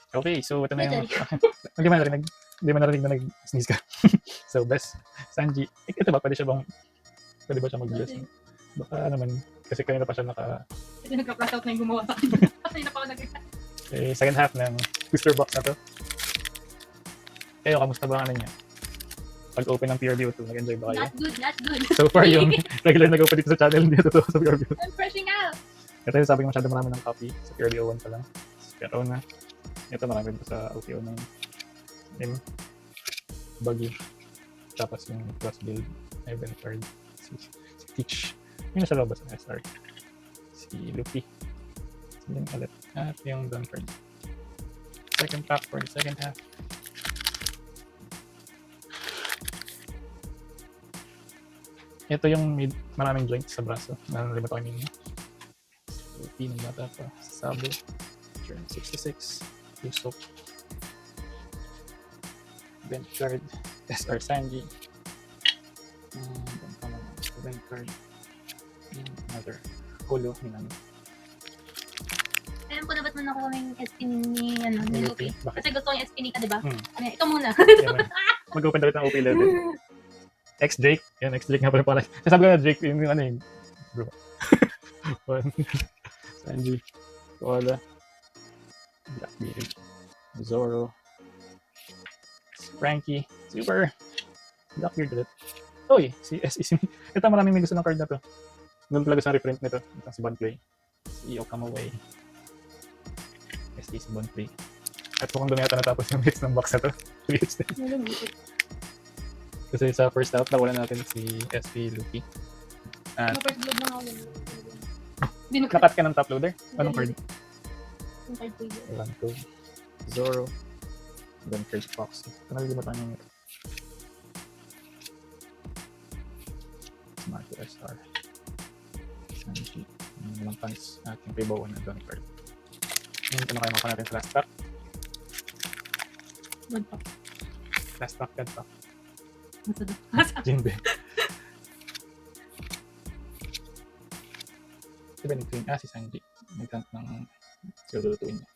Okay, so ito na yung... Sorry. Hindi mo narinig na nag-sneeze ka. So, best, Sanji. Ito ba, pwede ba siya mag-bless? Baka naman, kasi kanina pa siya Kasi nagka-flash out na yung gumawa sa akin. Kasi na pa ako second half ng booster box na to. Kayo, kamusta ba ang niya? Pag-open ng PRBO2, nag-enjoy ba kayo? Not good. So far, yung regular nag-open dito sa channel, hindi ito sa PRBO. I'm freshing out. Ito yung sabi ko masyado marami ng copy sa PRBO1 pa lang. Pero na, ito marami dito sa OPO9. Buggy. Tapos yung plus build, event card, si Teach. Yung nasa lobas ng SR. Si Luffy. Yun ulit. At yung Dawn card. Second pack for the second half. Ito yung maraming joints sa braso. Nalimutan ko yung Luffy ng bata pa. Sabo. Turn 66. Usopp. Event card. SR Sanji. Event card. Another. Holo. Minami. Alam ko na ba't mo nakuha yung SP ni Luffy. Bakit? Kasi gusto ko yung SP ni ka, diba? Hmm. Ito muna. Mag-open dalit ng OP level. X-Drake. Yan, X-Drake nga pala. Sasabi ko na Drake, yung ano yung bro. Sanji. Koala. Blackbeard. Zoro. Frankie. Super. Blackbeard ulit. Uy, si SEC. Ito maraming may gusto ng card na to. Doon talaga sa reprint nito. Ito si Bonplay. Si Okamaway. SEC Bonplay. At mukhang dumi ata natapos yung hits ng box na to. 3 hits din. Kasi sa first out, nawala natin si SP Luffy. At First blood na ako. nakat ka ng top loader? Anong card? Yung card ko yun. One code. Zoro. Then first box. Ito nalilimutan yung ito. Smart SR. Sanji. Walang pants. At yung Paybawan na doon card. Ngayon ito na kayo maka natin sa last pack. God pack. Last pack, God pack. Masada. Jinbe. Diba nagtuwing? Si Sanji. Nagtant ng siguro niya.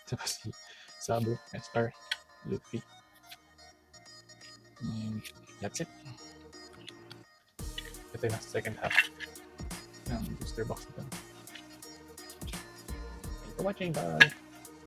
Tapos si Sabo, SR, Luffy. And that's it. Ito yung nasa second half ng booster box nito. Thanks for watching. Bye!